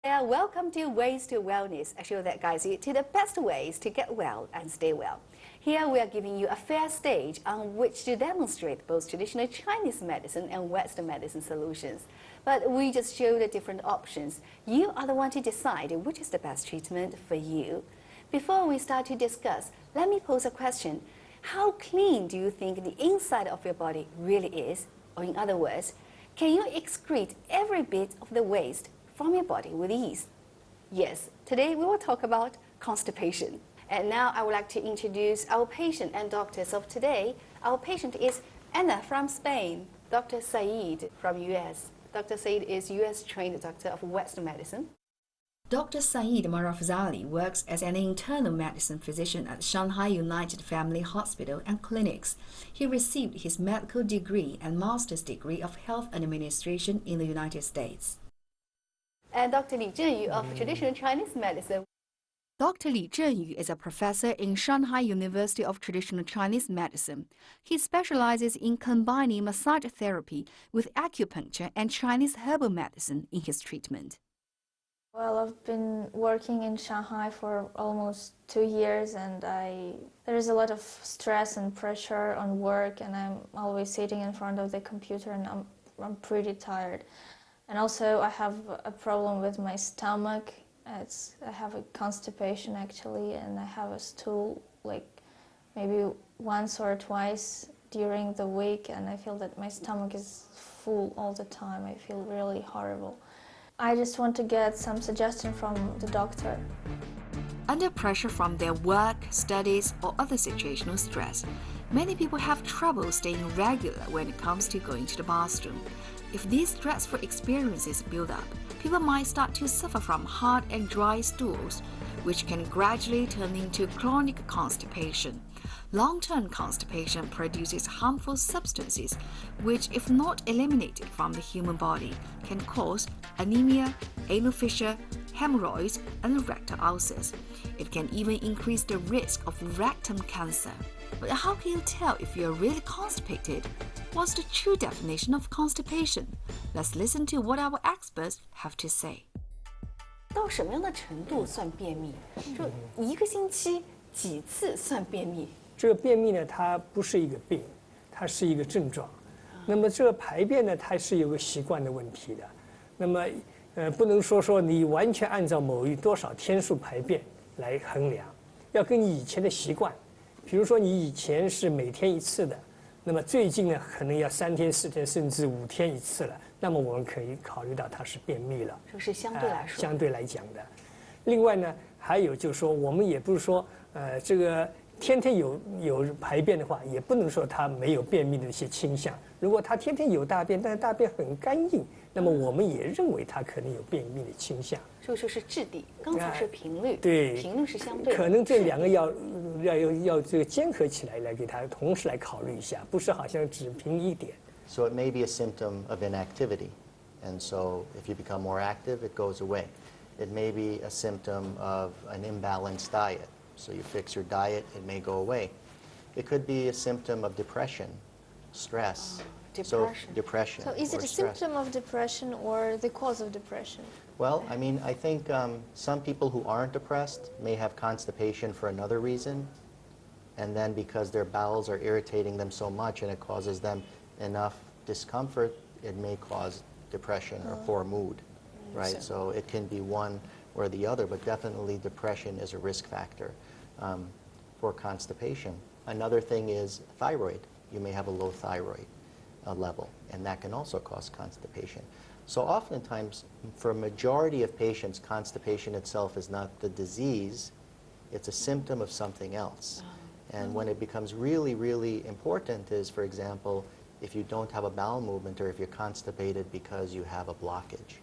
Yeah, welcome to Ways to Wellness, a show that guides you to the best ways to get well and stay well. Here we are giving you a fair stage on which to demonstrate both traditional Chinese medicine and Western medicine solutions. But we just show the different options. You are the one to decide which is the best treatment for you. Before we start to discuss, let me pose a question. How clean do you think the inside of your body really is? Or in other words, can you excrete every bit of the waste from your body with ease? Yes, today we will talk about constipation. And now I would like to introduce our patient and doctors of today. Our patient is Anna from Spain, Dr. Saeed from US. Dr. Saeed is US-trained doctor of Western medicine. Dr. Saeed Marafzali works as an internal medicine physician at Shanghai United Family Hospital and Clinics. He received his medical degree and master's degree of health administration in the United States. And Dr. Li Zhenyu of traditional Chinese medicine. Dr. Li Zhenyu is a professor in Shanghai University of Traditional Chinese Medicine. He specializes in combining massage therapy with acupuncture and Chinese herbal medicine in his treatment. Well, I've been working in Shanghai for almost 2 years, and there is a lot of stress and pressure on work, and I'm always sitting in front of the computer, and I'm pretty tired. And also I have a problem with my stomach. I have a constipation actually, and I have a stool like maybe once or twice during the week, and I feel that my stomach is full all the time. I feel really horrible. I just want to get some suggestion from the doctor. Under pressure from their work, studies, or other situational stress, many people have trouble staying regular when it comes to going to the bathroom. If these stressful experiences build up, people might start to suffer from hard and dry stools, which can gradually turn into chronic constipation. Long-term constipation produces harmful substances, which, if not eliminated from the human body, can cause anemia, anal fissure, hemorrhoids, and rectal ulcers. It can even increase the risk of rectum cancer. But how can you tell if you're really constipated? What's the true definition of constipation? Let's listen to what our experts have to say. 到什么样的程度算便秘？就一个星期几次算便秘？这个便秘呢，它不是一个病，它是一个症状。那么这个排便呢，它是有个习惯的问题的。那么，不能说你完全按照某多少天数排便来衡量，要跟你以前的习惯。比如说你以前是每天1次的，那么最近呢，可能要3天、4天，甚至5天1次了。那么我们可以考虑到它是便秘了。这是相对来说。相对来讲的。另外呢，还有就是说，我们也不是说，这个天天有排便的话，也不能说他没有便秘的一些倾向。如果他天天有大便，但是大便很干硬，那么我们也认为他可能有便秘的倾向。这就是质地，刚才是频率，对，频率是相对的。可能这两个要这个结合起来给他同时来考虑一下，不是好像只凭一点。So it may be a symptom of inactivity, and so if you become more active, it goes away. It may be a symptom of an imbalanced diet. So you fix your diet, it may go away. It could be a symptom of depression, stress. Depression. So is it a symptom of depression or the cause of depression? Well, I mean, I think some people who aren't depressed may have constipation for another reason, and then because their bowels are irritating them so much and it causes them enough discomfort, it may cause depression or poor mood, right? So it can be one or the other, but definitely depression is a risk factor for constipation. Another thing is thyroid. You may have a low thyroid level, and that can also cause constipation. So oftentimes, for a majority of patients, constipation itself is not the disease, it's a symptom of something else. And when it becomes really, really important is, for example, if you don't have a bowel movement or if you're constipated because you have a blockage,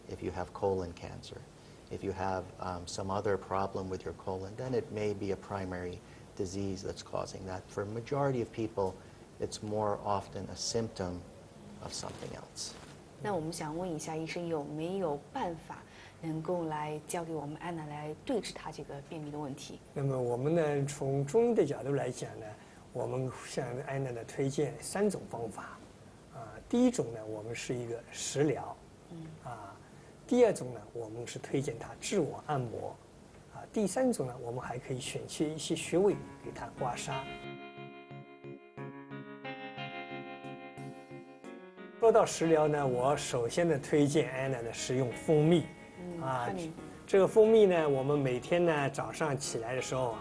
if you have colon cancer, if you have some other problem with your colon, then it may be a primary disease that's causing that. For a majority of people, it's more often a symptom of something else. 那我们想问一下医生，有没有办法能够来教给我们安娜来对治她这个便秘的问题？那么我们呢，从中医的角度来讲呢，我们向安娜呢推荐3种方法。第一种呢，我们是一个食疗，第二种呢，我们是推荐他自我按摩，第三种呢，我们还可以选取一些穴位给他刮痧。说到食疗呢，我首先呢推荐安娜呢是用蜂蜜，这个蜂蜜呢，我们每天呢早上起来的时候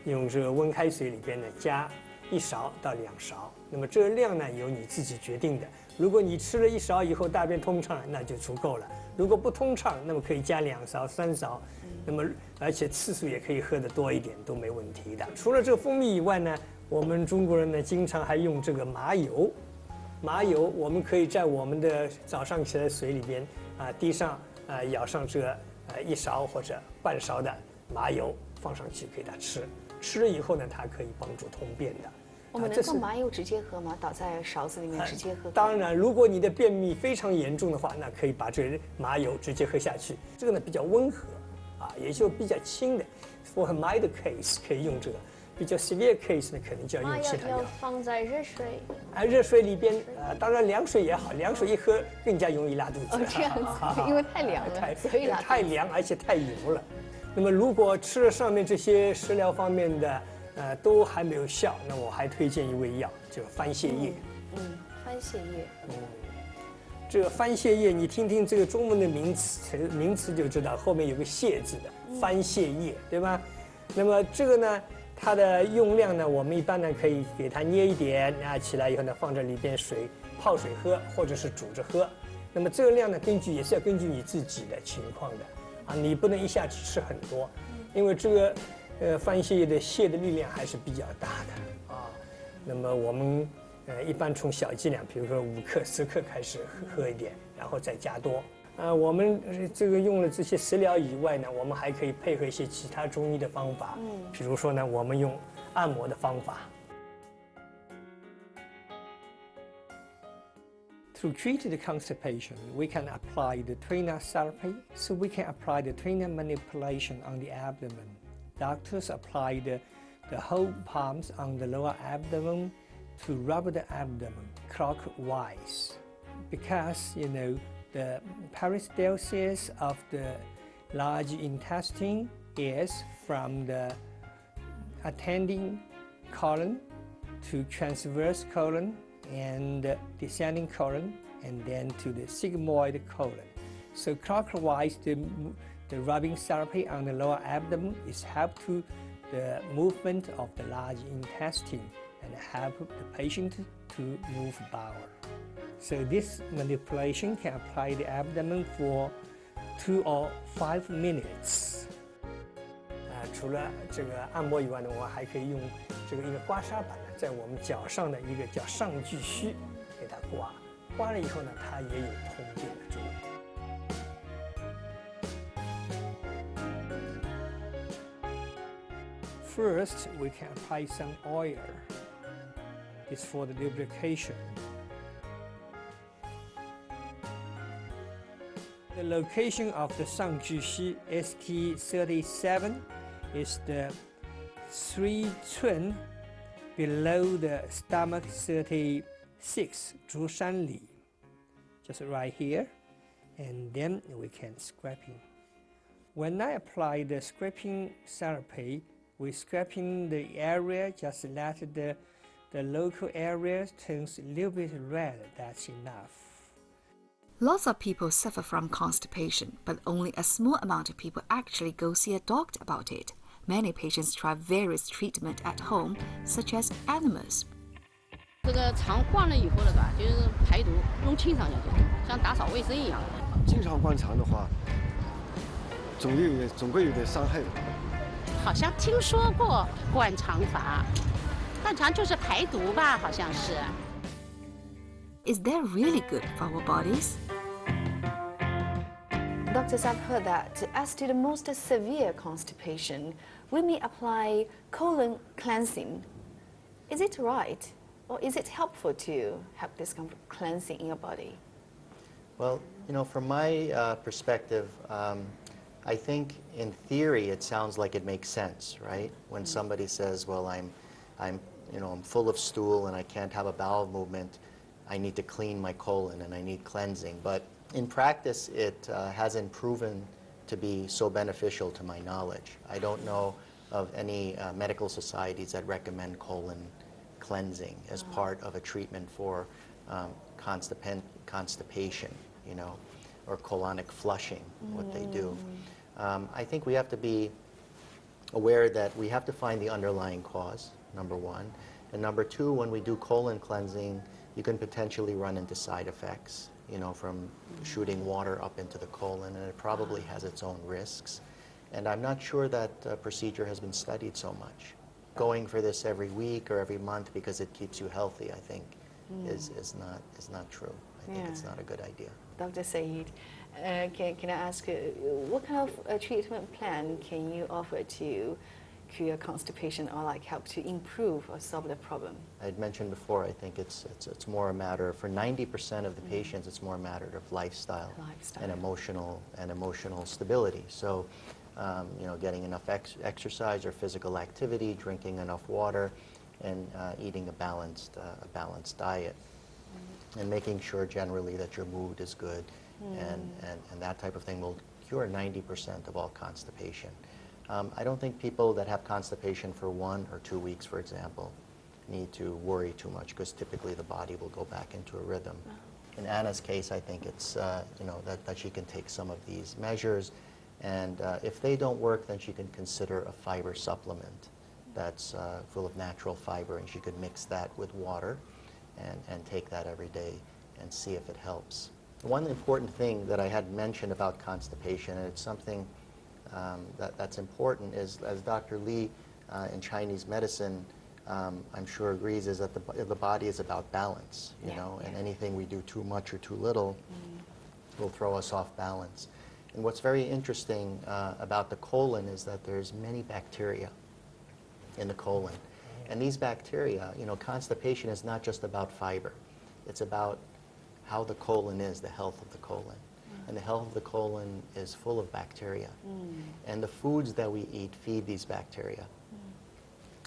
用这个温开水里边呢加1勺到2勺，那么这个量呢由你自己决定的。如果你吃了1勺以后大便通畅，那就足够了；如果不通畅，那么可以加2勺、3勺，那么而且次数也可以喝得多一点，都没问题的。除了这个蜂蜜以外呢，我们中国人呢经常还用这个麻油。麻油我们可以在我们的早上起来水里边滴上舀上这1勺或者半勺的麻油放上去给他吃，吃了以后呢，它可以帮助通便的。我们能够麻油直接喝吗？倒在勺子里面直接喝？当然，如果你的便秘非常严重的话，那可以把这个麻油直接喝下去。这个呢比较温和也就比较轻的。For a mild case 可以用这个。比较 severe case 呢，可能就要用其他药。要放在热水。热水里边当然凉水也好，凉水一喝更加容易拉肚子。这样子，因为太凉了，所以拉肚子。太凉而且太油了。那么如果吃了上面这些食疗方面的都还没有效，那我还推荐一味药，叫番泻叶。番泻叶。这个番泻叶，你听听这个中文的名词就知道，后面有个泻字的番泻叶，对吧？那么这个呢？它的用量呢，我们一般呢可以给它捏一点，起来以后呢放在里边泡水喝，或者是煮着喝。那么这个量呢，也是要根据你自己的情况的你不能一下子吃很多，因为这个番泻叶的泻的力量还是比较大的那么我们一般从小剂量，比如说5克、10克开始喝一点，然后再加多。我们这个用了这些食疗以外呢，我们还可以配合一些其他中医的方法，比如说呢，我们用按摩的方法。To treat the constipation, we can apply the trainer therapy. So we can apply the trainer manipulation on the abdomen. Doctors apply the whole palms on the lower abdomen to rub the abdomen clockwise, because the peristalsis of the large intestine is from the ascending colon to transverse colon and descending colon, and then to the sigmoid colon. So clockwise, the rubbing therapy on the lower abdomen is help to the movement of the large intestine and help the patient to move bowel. So this manipulation can apply the abdomen for 2 or 5 minutes. 除了这个按摩以外呢，我还可以用一个刮痧板呢，在我们脚上的一个叫上巨虚给它刮了以后呢，它也有通便的作用。First, we can apply some oil. It's for the lubrication. The location of the 上巨虚 ST37 is the 3 寸 below the stomach 36 足三里, just right here, and then we can scraping. When I apply the scraping therapy, we scraping the area, just let the local area turns a little bit red, that's enough. Lots of people suffer from constipation, but only a small amount of people actually go see a doctor about it. Many patients try various treatments at home, such as enemas. 这个肠换了以后了吧，就是排毒，用清肠药就像打扫卫生一样。经常灌肠的话，总归有点伤害的。好像听说过灌肠法，灌肠就是排毒吧，好像是。Is that really good for our bodies? Doctors have heard that as to the most severe constipation, we may apply colon cleansing. Is it right? Or is it helpful to have this kind of cleansing in your body? Well, from my perspective, I think in theory it sounds like it makes sense, right? When somebody says, well, I'm full of stool and I can't have a bowel movement, I need to clean my colon and I need cleansing. But In practice, it hasn't proven to be so beneficial to my knowledge. I don't know of any medical societies that recommend colon cleansing as part of a treatment for constipation, you know, or colonic flushing, what they do. I think we have to be aware that we have to find the underlying cause, number one. And number two, when we do colon cleansing, you can potentially run into side effects, you know, from shooting water up into the colon, and it probably has its own risks. And I'm not sure that procedure has been studied so much. Going for this every week or every month because it keeps you healthy, I think, is not true. I think it's not a good idea. Dr. Saeed, can I ask, what kind of treatment plan can you offer to cure constipation or like help to improve or solve the problem? I had mentioned before, I think it's more a matter, for 90% of the patients, it's more a matter of lifestyle. And emotional stability. So, you know, getting enough exercise or physical activity, drinking enough water, and eating a balanced diet. And making sure generally that your mood is good, and that type of thing will cure 90% of all constipation. I don't think people that have constipation for 1 or 2 weeks, for example, need to worry too much, because typically the body will go back into a rhythm. In Anna's case, I think it's you know, that she can take some of these measures, and if they don't work, then she can consider a fiber supplement that's full of natural fiber, and she could mix that with water and take that every day and see if it helps. One important thing that I had mentioned about constipation, and it's something that's important, is, as Dr. Li in Chinese medicine, I'm sure agrees, is that the body is about balance, you know, and anything we do too much or too little will throw us off balance. And what's very interesting about the colon is that there's many bacteria in the colon. And these bacteria, you know, constipation is not just about fiber. It's about how the colon is, the health of the colon. And the health of the colon is full of bacteria. And the foods that we eat feed these bacteria.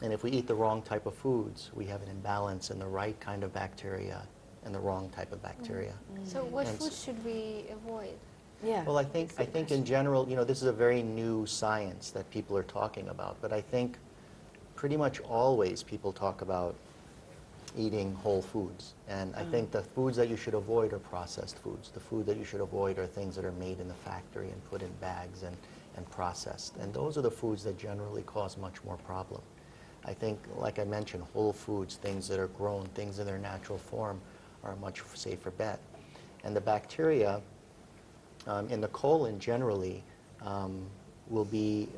And if we eat the wrong type of foods, we have an imbalance in the right kind of bacteria and the wrong type of bacteria. So what food should we avoid? Yeah. Well, I think in general, you know, this is a very new science that people are talking about, but I think pretty much always people talk about eating whole foods. And I think the foods that you should avoid are processed foods. The food that you should avoid are things that are made in the factory and put in bags and processed. And those are the foods that generally cause much more problem. I think, like I mentioned, whole foods, things that are grown, things in their natural form, are a much safer bet. And the bacteria in the colon generally will be,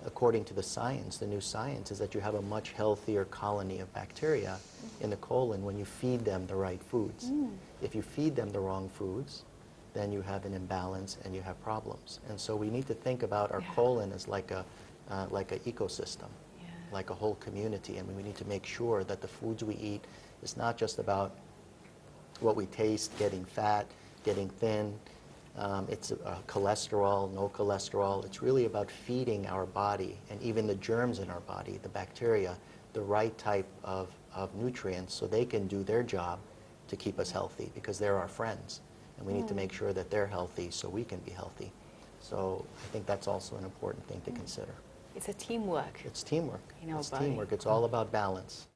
according to the science, the new science, is that you have a much healthier colony of bacteria in the colon when you feed them the right foods. If you feed them the wrong foods, then you have an imbalance and you have problems. And so we need to think about our colon as like a ecosystem, like a whole community, and we need to make sure that the foods we eat is not just about what we taste, getting fat, getting thin, it's cholesterol, no cholesterol. It's really about feeding our body, and even the germs in our body, the bacteria, the right type of nutrients so they can do their job to keep us healthy, because they're our friends. And we need to make sure that they're healthy so we can be healthy. So I think that's also an important thing to consider. It's a teamwork. It's teamwork. In our It's body. teamwork. It's all about balance.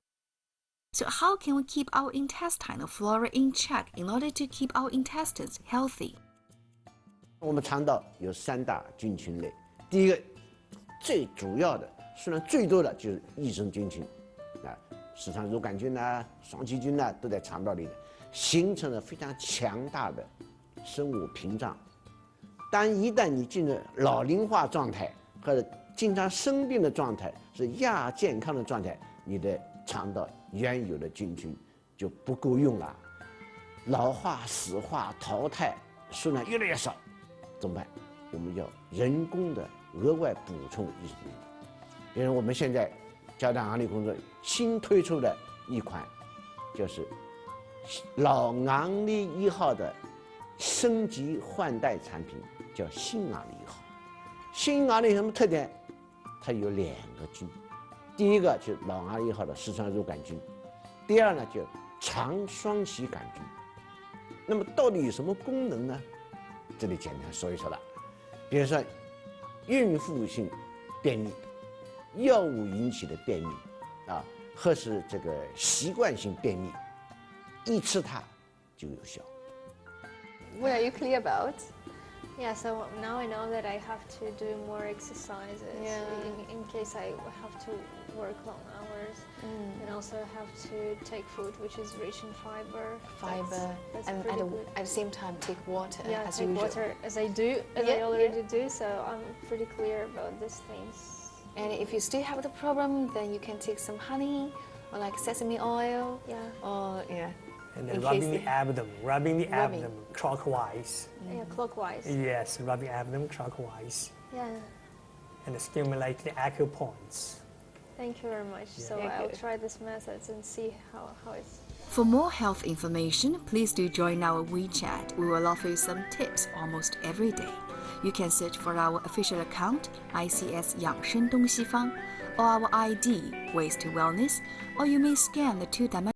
So how can we keep our intestinal flora in check in order to keep our intestines healthy? 我们肠道有3大菌群类，第一个最主要的、数量最多的就是益生菌群，十常乳杆菌呐、双歧菌呐，都在肠道里的，形成了非常强大的生物屏障。一旦你进入老龄化状态或者经常生病的状态，是亚健康的状态，你的肠道原有的菌群就不够用了，老化、死化、淘汰，数量越来越少。 怎么办？我们要人工的额外补充益生菌。比如我们现在交大昂立工作新推出的一款，就是老昂立1号的升级换代产品，叫新昂立1号。新昂立有什么特点？它有2个菌，第一个就是老昂立1号的十常乳杆菌，第二呢就肠双歧杆菌。那么到底有什么功能呢？这里简单说一说了。比如说，孕妇性便秘、药物引起的便秘啊，或是这个习惯性便秘，一吃它就有效。What are you clear about? Yeah, so now I know that I have to do more exercises in case I have to work long hours, and also have to take food which is rich in fiber. That's and pretty good. at the same time take water as take usual. water as I do, as I already do. So I'm pretty clear about these things. And if you still have the problem, then you can take some honey or like sesame oil. Yeah. Or And then in rubbing case the abdomen, rubbing the Rubbing. abdomen clockwise. Yeah, clockwise. Yes, rubbing abdomen clockwise. Yeah. And stimulate the acupoints. Thank you very much. So Yeah, I'll good. try these methods and see how it's. For more health information, please do join our WeChat. We will offer you some tips almost every day. You can search for our official account, ICS 养生东西方, or our ID, Ways to Wellness, or you may scan the 2-dimensional